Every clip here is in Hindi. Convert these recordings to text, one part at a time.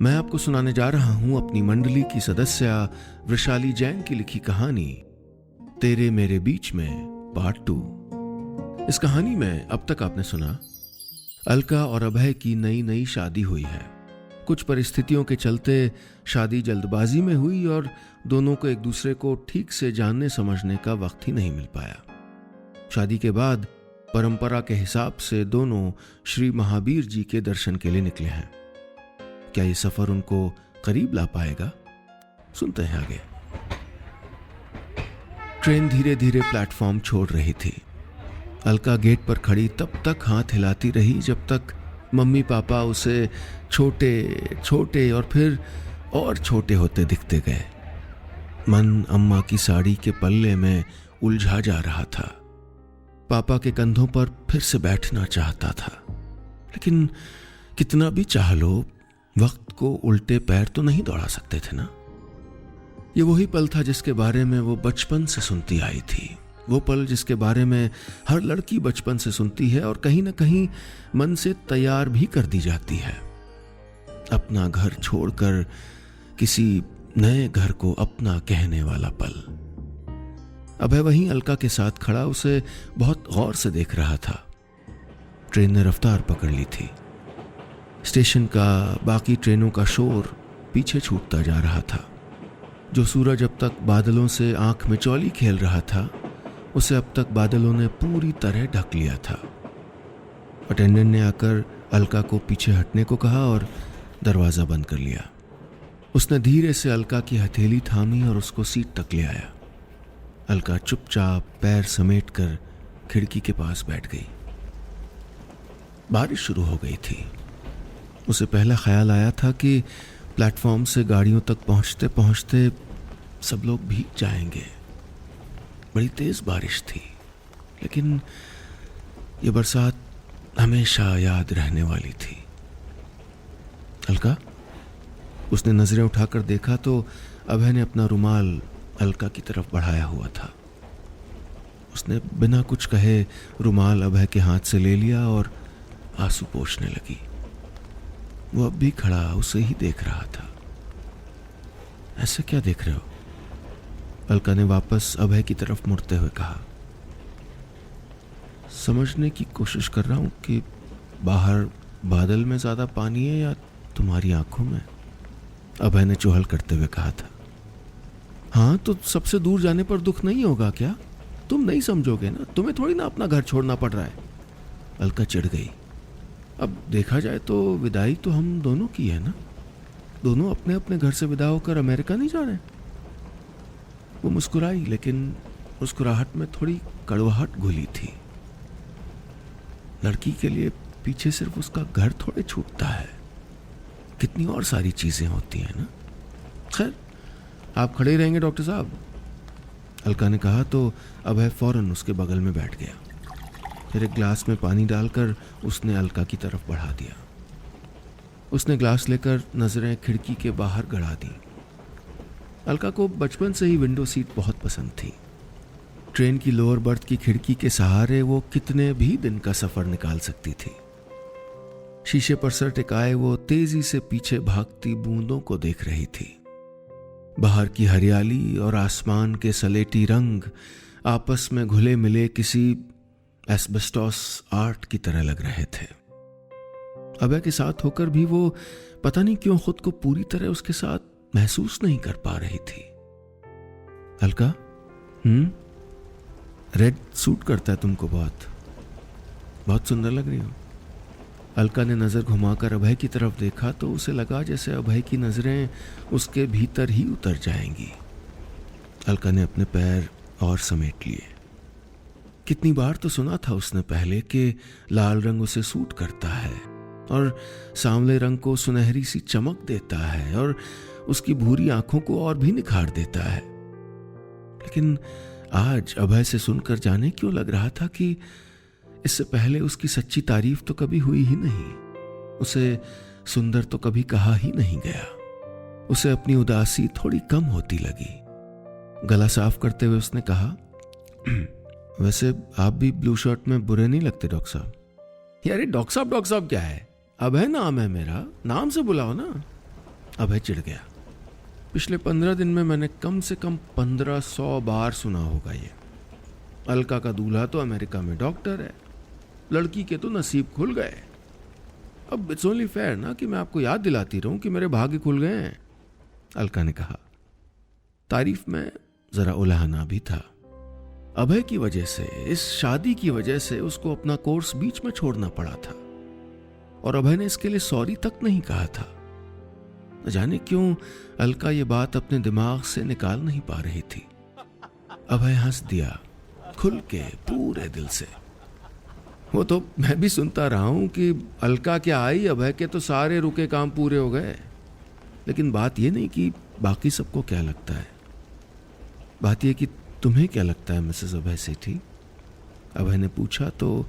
मैं आपको सुनाने जा रहा हूं अपनी मंडली की सदस्य वृषाली जैन की लिखी कहानी तेरे मेरे बीच में पार्ट 2। इस कहानी में अब तक आपने सुना अलका और अभय की नई नई शादी हुई है। कुछ परिस्थितियों के चलते शादी जल्दबाजी में हुई और दोनों को एक दूसरे को ठीक से जानने समझने का वक्त ही नहीं मिल पाया। शादी के बाद परंपरा के हिसाब से दोनों श्री महावीर जी के दर्शन के लिए निकले हैं। क्या ये सफर उनको करीब ला पाएगा? सुनते हैं आगे। ट्रेन धीरे धीरे प्लेटफॉर्म छोड़ रही थी। अलका गेट पर खड़ी तब तक हाथ हिलाती रही जब तक मम्मी पापा उसे छोटे छोटे और फिर और छोटे होते दिखते गए। मन अम्मा की साड़ी के पल्ले में उलझा जा रहा था। पापा के कंधों पर फिर से बैठना चाहता था, लेकिन कितना भी चाह लो वक्त को उल्टे पैर तो नहीं दौड़ा सकते थे ना। ये वही पल था जिसके बारे में वो बचपन से सुनती आई थी। वो पल जिसके बारे में हर लड़की बचपन से सुनती है और कहीं ना कहीं मन से तैयार भी कर दी जाती है। अपना घर छोड़कर किसी नए घर को अपना कहने वाला पल। अभय वहीं अलका के साथ खड़ा उसे बहुत गौर से देख रहा था। ट्रेन ने रफ्तार पकड़ ली थी। स्टेशन का बाकी ट्रेनों का शोर पीछे छूटता जा रहा था। जो सूरज अब तक बादलों से आंख में चौली खेल रहा था, उसे अब तक बादलों ने पूरी तरह ढक लिया था। अटेंडेंट ने आकर अलका को पीछे हटने को कहा और दरवाजा बंद कर लिया। उसने धीरे से अलका की हथेली थामी और उसको सीट तक ले आया। अलका चुपचाप पैर समेट कर खिड़की के पास बैठ गई। बारिश शुरू हो गई थी। उसे पहला ख्याल आया था कि प्लेटफॉर्म से गाड़ियों तक पहुंचते पहुंचते सब लोग भीग जाएंगे। बड़ी तेज बारिश थी, लेकिन ये बरसात हमेशा याद रहने वाली थी। अलका, उसने नजरें उठाकर देखा तो अभय ने अपना रुमाल अलका की तरफ बढ़ाया हुआ था। उसने बिना कुछ कहे रुमाल अभय के हाथ से ले लिया और आंसू पोंछने लगी। वो अब भी खड़ा उसे ही देख रहा था। ऐसे क्या देख रहे हो? अलका ने वापस अभय की तरफ मुड़ते हुए कहा। समझने की कोशिश कर रहा हूं कि बाहर बादल में ज्यादा पानी है या तुम्हारी आंखों में, अभय ने चुहल करते हुए कहा था। हाँ, तो सबसे दूर जाने पर दुख नहीं होगा क्या? तुम नहीं समझोगे ना, तुम्हें थोड़ी ना अपना घर छोड़ना पड़ रहा है। अलका चिढ़ गई। अब देखा जाए तो विदाई तो हम दोनों की है ना। दोनों अपने अपने घर से विदा होकर अमेरिका नहीं जा रहे। वो मुस्कुराई, लेकिन मुस्कुराहट में थोड़ी कड़वाहट घुली थी। लड़की के लिए पीछे सिर्फ उसका घर थोड़े छूटता है, कितनी और सारी चीजें होती हैं ना। खैर, आप खड़े ही रहेंगे डॉक्टर साहब, अलका ने कहा तो अभय फौरन उसके बगल में बैठ गया। फिर एक ग्लास में पानी डालकर उसने अलका की तरफ बढ़ा दिया। उसने ग्लास लेकर नजरें खिड़की के बाहर गड़ा दी। अलका को बचपन से ही विंडो सीट बहुत पसंद थी। ट्रेन की लोअर बर्थ की खिड़की के सहारे वो कितने भी दिन का सफर निकाल सकती थी। शीशे पर सर टिकाए वो तेजी से पीछे भागती बूंदों को देख रही थी। बाहर की हरियाली और आसमान के सलेटी रंग आपस में घुले मिले किसी एस्बेस्टॉस आर्ट की तरह लग रहे थे। अभय के साथ होकर भी वो पता नहीं क्यों खुद को पूरी तरह उसके साथ महसूस नहीं कर पा रही थी। अलका, रेड सूट करता है तुमको, बहुत बहुत सुंदर लग रही हो। अलका ने नजर घुमाकर अभय की तरफ देखा तो उसे लगा जैसे अभय की नजरें उसके भीतर ही उतर जाएंगी। अलका ने अपने पैर और समेट लिए। कितनी बार तो सुना था उसने पहले कि लाल रंग उसे सूट करता है और सांवले रंग को सुनहरी सी चमक देता है और उसकी भूरी आंखों को और भी निखार देता है। लेकिन आज अभय से सुनकर जाने क्यों लग रहा था कि इससे पहले उसकी सच्ची तारीफ तो कभी हुई ही नहीं। उसे सुंदर तो कभी कहा ही नहीं गया। उसे अपनी उदासी थोड़ी कम होती लगी। गला साफ करते हुए उसने कहा, वैसे आप भी ब्लू शर्ट में बुरे नहीं लगते डॉक्टर साहब। यार डॉक्टर साहब क्या है? अभय नाम है मेरा, नाम से बुलाओ ना। अभय चिढ़ गया। पिछले 15 दिन में मैंने कम से कम 1500 बार सुना होगा ये। अलका का दूल्हा तो अमेरिका में डॉक्टर है, लड़की के तो नसीब खुल गए। अब इट्स ओनली फेयर ना कि मैं आपको याद दिलाती रहूं कि मेरे भाग्य खुल गए हैं, अलका ने कहा। तारीफ में जरा उलाहना भी था। अभय की वजह से, इस शादी की वजह से उसको अपना कोर्स बीच में छोड़ना पड़ा था और अभय ने इसके लिए सॉरी तक नहीं कहा था। न जाने क्यों अलका ये बात अपने दिमाग से निकाल नहीं पा रही थी। अभय हंस दिया खुल के, पूरे दिल से। वो तो मैं भी सुनता रहा हूं कि अलका क्या आई, अभय के तो सारे रुके काम पूरे हो गए। लेकिन बात ये नहीं कि बाकी सबको क्या लगता है, बात यह कि तुम्हें क्या लगता है मिसेस अभय सेठी, अभय ने पूछा। तो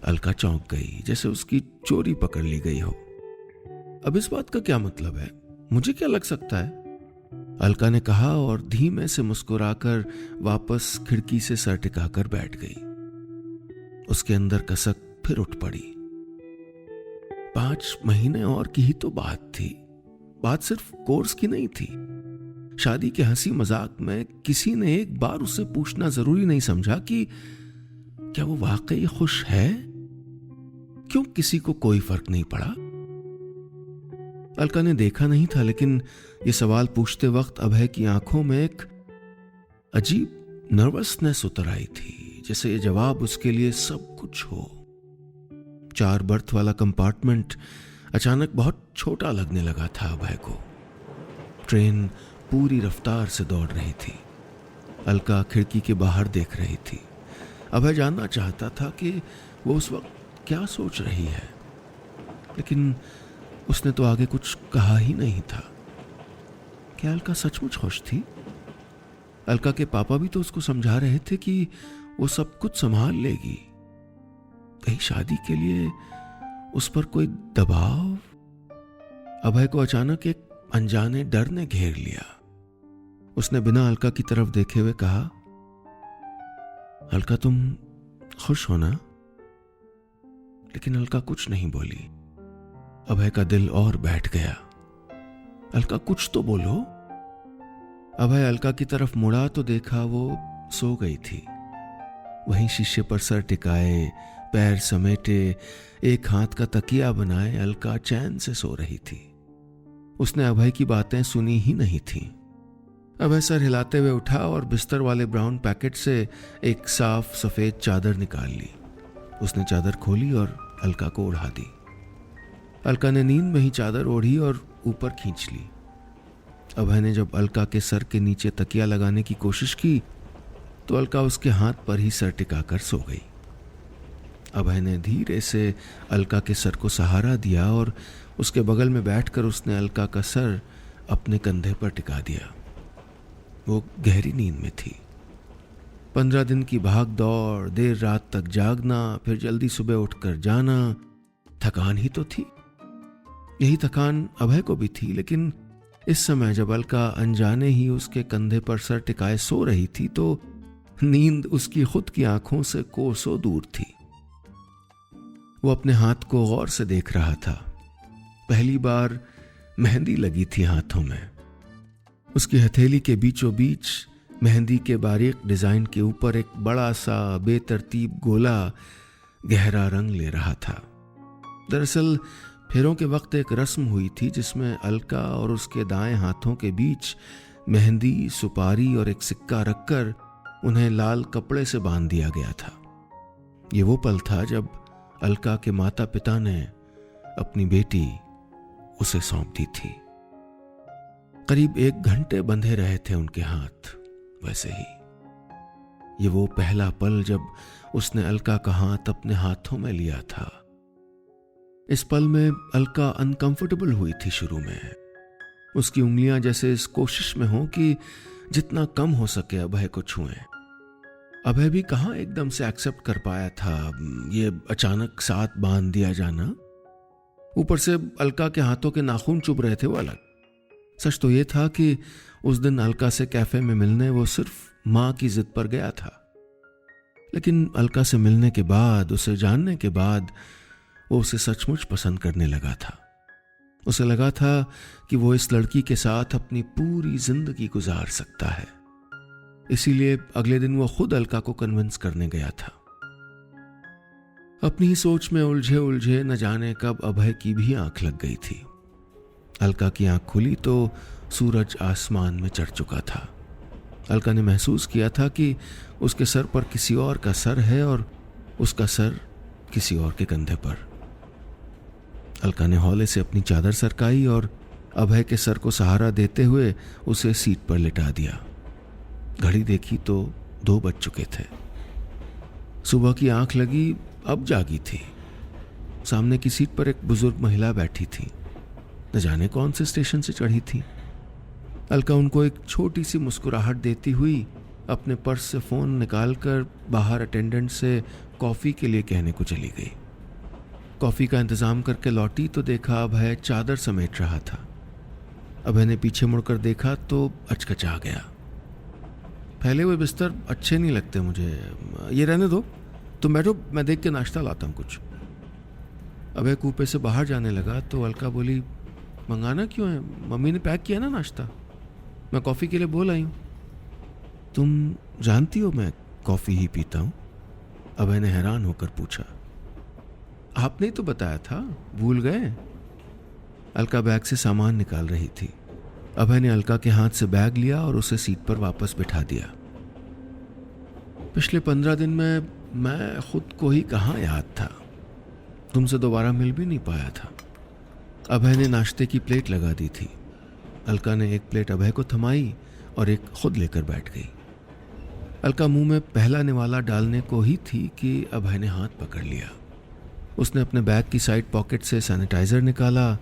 अलका चौंक गई, जैसे उसकी चोरी पकड़ ली गई हो। अब इस बात का क्या मतलब है, मुझे क्या लग सकता है, अलका ने कहा और धीमे से मुस्कुराकर वापस खिड़की से सर टिकाकर बैठ गई। उसके अंदर कसक फिर उठ पड़ी। 5 महीने और की ही तो बात थी। बात सिर्फ कोर्स की नहीं थी। शादी के हंसी मजाक में किसी ने एक बार उससे पूछना जरूरी नहीं समझा कि क्या वो वाकई खुश है। क्यों किसी को कोई फर्क नहीं पड़ा। अलका ने देखा नहीं था, लेकिन ये सवाल पूछते वक्त अभय की आंखों में एक अजीब नर्वसनेस उतर आई थी, जैसे ये जवाब उसके लिए सब कुछ हो। 4 बर्थ वाला कंपार्टमेंट अचानक बहुत छोटा लगने लगा था अभय को। ट्रेन पूरी रफ्तार से दौड़ रही थी। अलका खिड़की के बाहर देख रही थी। अभय जानना चाहता था कि वो उस वक्त क्या सोच रही है, लेकिन उसने तो आगे कुछ कहा ही नहीं था। क्या अलका सचमुच खुश थी? अलका के पापा भी तो उसको समझा रहे थे कि वो सब कुछ संभाल लेगी। कहीं शादी के लिए उस पर कोई दबाव? अभय को अचानक एक अनजाने डर ने घेर लिया। उसने बिना अलका की तरफ देखे हुए कहा, अलका तुम खुश हो ना? लेकिन अलका कुछ नहीं बोली। अभय का दिल और बैठ गया। अलका कुछ तो बोलो। अभय अलका की तरफ मुड़ा तो देखा वो सो गई थी। वहीं शीशे पर सर टिकाए, पैर समेटे, एक हाथ का तकिया बनाए अलका चैन से सो रही थी। उसने अभय की बातें सुनी ही नहीं थी। अभय सर हिलाते हुए उठा और बिस्तर वाले ब्राउन पैकेट से एक साफ सफेद चादर निकाल ली। उसने चादर खोली और अलका को उड़ा दी। अलका ने नींद में ही चादर ओढ़ी और ऊपर खींच ली। अभय ने जब अलका के सर के नीचे तकिया लगाने की कोशिश की तो अलका उसके हाथ पर ही सर टिकाकर सो गई। अभय ने धीरे से अलका के सर को सहारा दिया और उसके बगल में बैठकर उसने अलका का सर अपने कंधे पर टिका दिया। वो गहरी नींद में थी। 15 दिन की भाग दौड़, देर रात तक जागना, फिर जल्दी सुबह उठकर जाना, थकान ही तो थी। यही थकान अभय को भी थी, लेकिन इस समय जब अलका अनजाने ही उसके कंधे पर सर टिकाए सो रही थी तो नींद उसकी खुद की आंखों से कोसों दूर थी। वो अपने हाथ को गौर से देख रहा था। पहली बार मेहंदी लगी थी हाथों में। उसकी हथेली के बीचों बीच मेहंदी के बारीक डिजाइन के ऊपर एक बड़ा सा बेतरतीब गोला गहरा रंग ले रहा था। दरअसल फेरों के वक्त एक रस्म हुई थी जिसमें अलका और उसके दाएं हाथों के बीच मेहंदी, सुपारी और एक सिक्का रखकर उन्हें लाल कपड़े से बांध दिया गया था। ये वो पल था जब अलका के माता पिता ने अपनी बेटी उसे सौंप दी थी। करीब 1 घंटे बंधे रहे थे उनके हाथ। वैसे ही ये वो पहला पल जब उसने अलका का हाथ अपने हाथों में लिया था। इस पल में अलका अनकंफर्टेबल हुई थी शुरू में। उसकी उंगलियां जैसे इस कोशिश में हो कि जितना कम हो सके अभय को छुएं। अभय भी कहां एकदम से एक्सेप्ट कर पाया था ये अचानक साथ बांध दिया जाना। ऊपर से अलका के हाथों के नाखून चुभ रहे थे वो अलग। सच तो ये था कि उस दिन अलका से कैफे में मिलने वो सिर्फ मां की जिद पर गया था, लेकिन अलका से मिलने के बाद, उसे जानने के बाद वो उसे सचमुच पसंद करने लगा था। उसे लगा था कि वो इस लड़की के साथ अपनी पूरी जिंदगी गुजार सकता है। इसीलिए अगले दिन वो खुद अलका को कन्विंस करने गया था। अपनी ही सोच में उलझे उलझे न जाने कब अभय की भी आंख लग गई थी। अलका की आंख खुली तो सूरज आसमान में चढ़ चुका था। अलका ने महसूस किया था कि उसके सर पर किसी और का सर है और उसका सर किसी और के कंधे पर। अलका ने हौले से अपनी चादर सरकाई और अभय के सर को सहारा देते हुए उसे सीट पर लिटा दिया। घड़ी देखी तो 2 बज चुके थे। सुबह की आंख लगी, अब जागी थी। सामने की सीट पर एक बुजुर्ग महिला बैठी थी। न जाने कौन से स्टेशन से चढ़ी थी। अलका उनको एक छोटी सी मुस्कुराहट देती हुई अपने पर्स से फोन निकालकर बाहर अटेंडेंट से कॉफी के लिए कहने को चली गई। कॉफी का इंतजाम करके लौटी तो देखा अभय चादर समेट रहा था। अभय ने पीछे मुड़कर देखा तो अचकचा गया। फैले हुए बिस्तर अच्छे नहीं लगते मुझे, ये रहने दो, तुम बैठो, मैं देख के नाश्ता लाता हूँ कुछ। अभय कूपे से बाहर जाने लगा तो अलका बोली, मंगाना क्यों है, मम्मी ने पैक किया ना नाश्ता, मैं कॉफ़ी के लिए बोल आई हूँ। तुम जानती हो मैं कॉफ़ी ही पीता हूँ? अभय ने हैरान होकर पूछा। आपने तो बताया था, भूल गए? अलका बैग से सामान निकाल रही थी। अभय ने अलका के हाथ से बैग लिया और उसे सीट पर वापस बिठा दिया। पिछले 15 दिन में मैं खुद को ही कहाँ याद था, तुमसे दोबारा मिल भी नहीं पाया था। अभय ने नाश्ते की प्लेट लगा दी थी। अलका ने एक प्लेट अभय को थमाई और एक खुद लेकर बैठ गई। अलका मुंह में पहला निवाला डालने को ही थी कि अभय ने हाथ पकड़ लिया। उसने अपने बैग की साइड पॉकेट से सैनिटाइजर निकाला,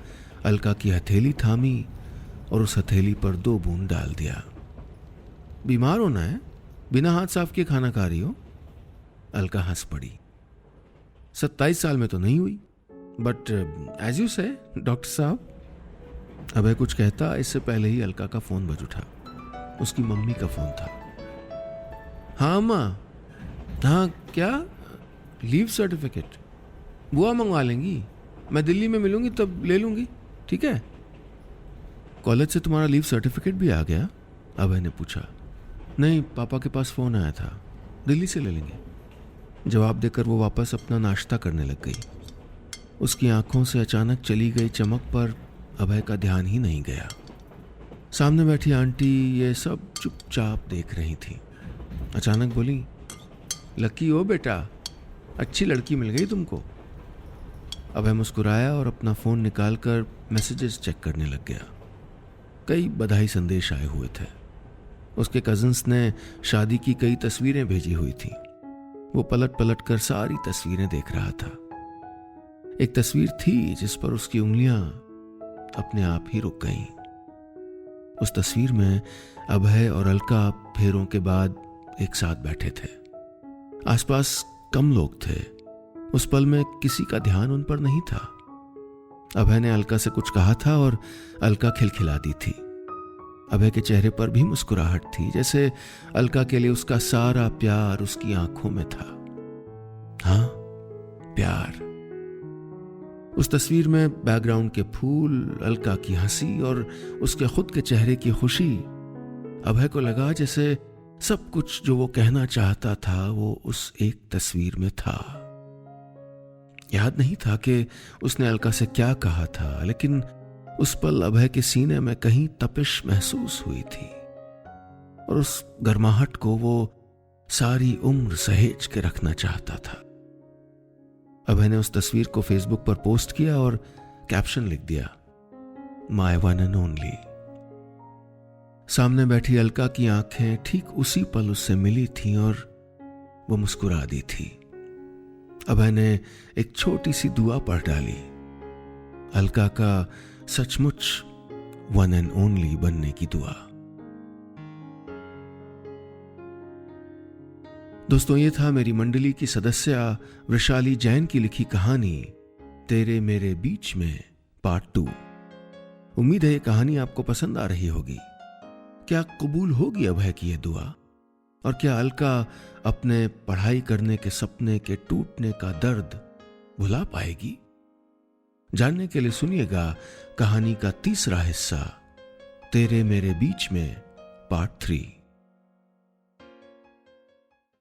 अलका की हथेली थामी और उस हथेली पर 2 बूंद डाल दिया। बीमार होना है, बिना हाथ साफ किए खाना खा रही हो? अलका हंस पड़ी। 27 साल में तो नहीं हुई, बट एज यू से डॉक्टर साहब। अभय कुछ कहता इससे पहले ही अलका का फोन बज उठा। उसकी मम्मी का फोन था। हाँ माँ, हाँ क्या, लीव सर्टिफिकेट बुआ मंगवा लेंगी, मैं दिल्ली में मिलूंगी तब ले लूंगी, ठीक है? कॉलेज से तुम्हारा लीव सर्टिफिकेट भी आ गया? अभय ने पूछा। नहीं, पापा के पास फोन आया था, दिल्ली से ले लेंगे, जवाब देकर वो वापस अपना नाश्ता करने लग गई। उसकी आंखों से अचानक चली गई चमक पर अभय का ध्यान ही नहीं गया। सामने बैठी आंटी ये सब चुपचाप देख रही थी। अचानक बोली, लकी हो बेटा, अच्छी लड़की मिल गई तुमको। अभय मुस्कुराया और अपना फ़ोन निकालकर मैसेजेस चेक करने लग गया। कई बधाई संदेश आए हुए थे। उसके कजिन्स ने शादी की कई तस्वीरें भेजी हुई थी। वो पलट पलट कर सारी तस्वीरें देख रहा था। एक तस्वीर थी जिस पर उसकी उंगलियां अपने आप ही रुक गईं। उस तस्वीर में अभय और अलका फेरों के बाद एक साथ बैठे थे। आसपास कम लोग थे। उस पल में किसी का ध्यान उन पर नहीं था। अभय ने अलका से कुछ कहा था और अलका खिलखिला दी थी। अभय के चेहरे पर भी मुस्कुराहट थी, जैसे अलका के लिए उसका सारा प्यार उसकी आंखों में था। हाँ, प्यार। उस तस्वीर में बैकग्राउंड के फूल, अलका की हंसी और उसके खुद के चेहरे की खुशी। अभय को लगा जैसे सब कुछ जो वो कहना चाहता था वो उस एक तस्वीर में था। याद नहीं था कि उसने अलका से क्या कहा था, लेकिन उस पल अभय के सीने में कहीं तपिश महसूस हुई थी और उस गर्माहट को वो सारी उम्र सहेज के रखना चाहता था। अभय ने उस तस्वीर को फेसबुक पर पोस्ट किया और कैप्शन लिख दिया, माय वन एंड ओनली। सामने बैठी अलका की आंखें ठीक उसी पल उससे मिली थीं और वो मुस्कुरा दी थी। अभय ने एक छोटी सी दुआ पढ़ डाली, अलका का सचमुच वन एंड ओनली बनने की दुआ। दोस्तों, ये था मेरी मंडली की सदस्य वृषाली जैन की लिखी कहानी तेरे मेरे बीच में पार्ट 2। उम्मीद है ये कहानी आपको पसंद आ रही होगी। क्या कबूल होगी अभय की ये दुआ? और क्या अलका अपने पढ़ाई करने के सपने के टूटने का दर्द भुला पाएगी? जानने के लिए सुनिएगा कहानी का तीसरा हिस्सा, तेरे मेरे बीच में, पार्ट 3।